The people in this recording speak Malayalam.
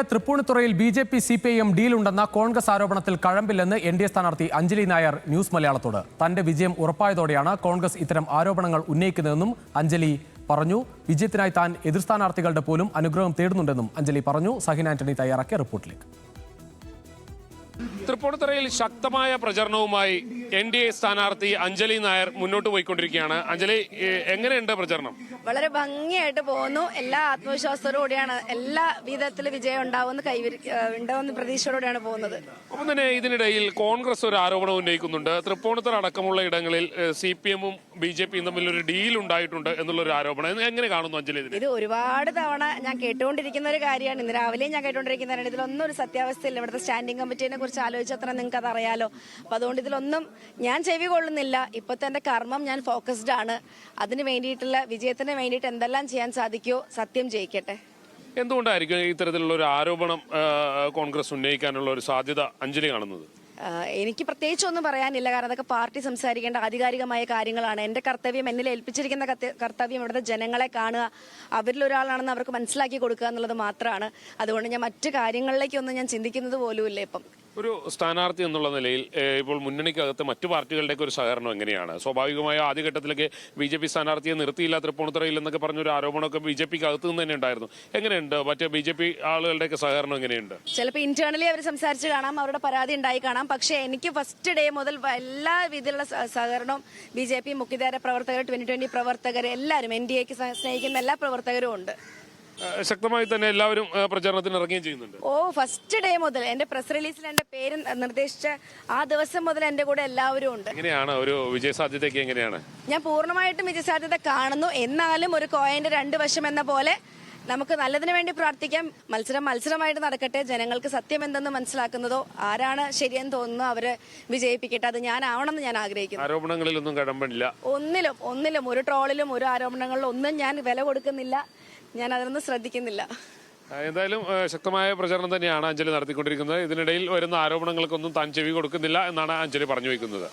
തൃപ്പൂണിത്തുറയിൽ ബി.ജെ.പി. സി.പി.ഐ.എം ഡീലുണ്ടെന്ന കോൺഗ്രസ് ആരോപണത്തിൽ കഴമ്പില്ലെന്ന് എൻ.ഡി.എ സ്ഥാനാർത്ഥി അഞ്ജലി നായർ ന്യൂസ് മലയാളത്തോട്. തന്റെ വിജയം ഉറപ്പായതോടെയാണ് കോൺഗ്രസ് ഇത്തരം ആരോപണങ്ങൾ ഉന്നയിക്കുന്നതെന്നും അഞ്ജലി പറഞ്ഞു. വിജയത്തിനായി താൻ എതിർ സ്ഥാനാർത്ഥികളുടെ പോലും അനുഗ്രഹം തേടുന്നുണ്ടെന്നും അഞ്ജലി പറഞ്ഞു. സഹിൻ ആന്റണി തയ്യാറാക്കിയ റിപ്പോർട്ടിലേക്ക്. തൃപ്പൂണിത്തുറയിൽ ശക്തമായ പ്രചരണവുമായി എൻ.ഡി.എ സ്ഥാനാർത്ഥി അഞ്ജലി നായർ മുന്നോട്ട് പോയിക്കൊണ്ടിരിക്കുകയാണ്. അഞ്ജലി, എങ്ങനെയുണ്ട് പ്രചരണം? വളരെ ഭംഗിയായിട്ട് പോകുന്നു. എല്ലാ ആത്മവിശ്വാസത്തോടുകൂടിയാണ്, എല്ലാ വിധത്തിലും വിജയം ഉണ്ടാവുന്ന പ്രതീക്ഷയോടെയാണ് പോകുന്നത്. ഒപ്പം തന്നെ ഇതിനിടയിൽ കോൺഗ്രസ് ഒരു ആരോപണം ഉന്നയിക്കുന്നുണ്ട്. തൃപ്പൂണിത്തുറ അടക്കമുള്ള ഇടങ്ങളിൽ CPM-ഉം ബി.ജെ.പിയും തമ്മിലൊരു ഡീൽ ഉണ്ടായിട്ടുണ്ട് എന്നുള്ളൊരു ആരോപണം. എങ്ങനെ കാണുന്നു അഞ്ജലി? ഇത് ഒരുപാട് തവണ ഞാൻ കേട്ടുകൊണ്ടിരിക്കുന്ന ഒരു കാര്യമാണ്. ഇന്ന് രാവിലെയും ഞാൻ കേട്ടുകൊണ്ടിരിക്കുന്നതാണ്. ഇതിലൊന്നും ഒരു സത്യാവസ്ഥയില്ല. ഇവിടുത്തെ സ്റ്റാൻഡിംഗ് കമ്മിറ്റിനെ കുറിച്ച് ആലോചിച്ചത്ര നിങ്ങൾക്ക് അത് അറിയാലോ. അപ്പൊ അതുകൊണ്ട് ഇതിലൊന്നും ഞാൻ ചെവി കൊള്ളുന്നില്ല. ഇപ്പോഴത്തെ എന്റെ കർമ്മം ഞാൻ ഫോക്കസ്ഡ് ആണ്. അതിന് വേണ്ടിയിട്ടുള്ള വിജയത്തിന് വേണ്ടിയിട്ട് എന്തെല്ലാം ചെയ്യാൻ സാധിക്കുമോ സത്യം ജയിക്കട്ടെ. എന്തുകൊണ്ടായിരിക്കും ഇത്തരത്തിലുള്ള ഒരു ആരോപണം കോൺഗ്രസ് ഉന്നയിക്കാനുള്ള ഒരു സാധ്യത അഞ്ജലി കാണുന്നത്? എനിക്ക് പ്രത്യേകിച്ച് ഒന്നും പറയാനില്ല. കാരണം അതൊക്കെ പാർട്ടി സംസാരിക്കേണ്ട ആധികാരികമായ കാര്യങ്ങളാണ്. എന്റെ കർത്തവ്യം, എന്നിൽ ഏൽപ്പിച്ചിരിക്കുന്ന കർത്തവ്യം ഇവിടുത്തെ ജനങ്ങളെ കാണുക, അവരിലൊരാളാണെന്ന് അവർക്ക് മനസ്സിലാക്കി കൊടുക്കുക എന്നുള്ളത് മാത്രമാണ്. അതുകൊണ്ട് ഞാൻ മറ്റു കാര്യങ്ങളിലേക്കൊന്നും ഞാൻ ചിന്തിക്കുന്നത് പോലുമില്ല. ഇപ്പം ഒരു സ്ഥാനാർത്ഥി എന്നുള്ള നിലയിൽ ഇപ്പോൾ മുന്നണിക്കകത്ത് മറ്റു പാർട്ടികളുടെയൊക്കെ ഒരു സഹകരണം എങ്ങനെയാണ്? സ്വാഭാവികമായ ആദ്യഘട്ടത്തിലേക്ക് ബി.ജെ.പി. സ്ഥാനാർത്ഥിയെ നിർത്തിയില്ല തൃപ്പൂണിത്തുറയിൽ എന്നൊക്കെ പറഞ്ഞൊരു ആരോപണമൊക്കെ ബി.ജെ.പിക്ക് അകത്ത് നിന്ന് തന്നെ ഉണ്ടായിരുന്നു. എങ്ങനെയുണ്ട് മറ്റേ ബി.ജെ.പി. ആളുകളുടെയൊക്കെ സഹകരണം എങ്ങനെയുണ്ട്? ചിലപ്പോൾ ഇന്റേണലി അവർ സംസാരിച്ച് കാണാം, അവരുടെ പരാതി ഉണ്ടായി കാണാം. പക്ഷേ എനിക്ക് ഫസ്റ്റ് ഡേ മുതൽ എല്ലാ വിധത്തിലുള്ള സഹകരണവും ബി.ജെ.പി. മുഖ്യധാര പ്രവർത്തകർ, 2020 പ്രവർത്തകർ, എല്ലാവരും എൻ.ഡി.എക്ക് സ്നേഹിക്കുന്ന എല്ലാ പ്രവർത്തകരും ഉണ്ട്. ശക്തമായി തന്നെ എല്ലാവരും പ്രചരണത്തിന് ഇറങ്ങുകയും ചെയ്യുന്നുണ്ട്. ഫസ്റ്റ് ഡേ മുതൽ എന്റെ പ്രസ് റിലീസിൽ എന്റെ പേര് നിർദ്ദേശിച്ച ആ ദിവസം മുതൽ എന്റെ കൂടെ എല്ലാവരും ഉണ്ട്. എങ്ങനെയാണ് ഒരു വിജയസാധ്യതയ്ക്ക്? എങ്ങനെയാണ്? ഞാൻ പൂർണ്ണമായിട്ടും വിജയസാധ്യത കാണുന്നു. എന്നാലും ഒരു കോയിന്റെ രണ്ട് വശം എന്ന പോലെ നമുക്ക് നല്ലതിനു വേണ്ടി പ്രാർത്ഥിക്കാം. മത്സരമായിട്ട് നടക്കട്ടെ. ജനങ്ങൾക്ക് സത്യം എന്തെന്ന് മനസ്സിലാക്കുന്നതോ ആരാണ് ശരിയെന്ന് തോന്നുന്നു അവരെ വിജയിപ്പിക്കട്ടെ. അത് ഞാനാവണമെന്ന് ഞാൻ ആഗ്രഹിക്കുന്നു. ആരോപണങ്ങളിലൊന്നും കടമ്പില്ല. ഒന്നിലും ഒരു ട്രോളിലും ഒരു ആരോപണങ്ങളിലും ഒന്നും ഞാൻ വില കൊടുക്കുന്നില്ല. ഞാൻ അതൊന്നും ശ്രദ്ധിക്കുന്നില്ല. എന്തായാലും ശക്തമായ പ്രചരണം തന്നെയാണ് അഞ്ജലി നടത്തിക്കൊണ്ടിരിക്കുന്നത്. ഇതിനിടയിൽ വരുന്ന ആരോപണങ്ങൾക്കൊന്നും താൻ ചെവി കൊടുക്കുന്നില്ല എന്നാണ് അഞ്ജലി പറഞ്ഞു വയ്ക്കുന്നത്.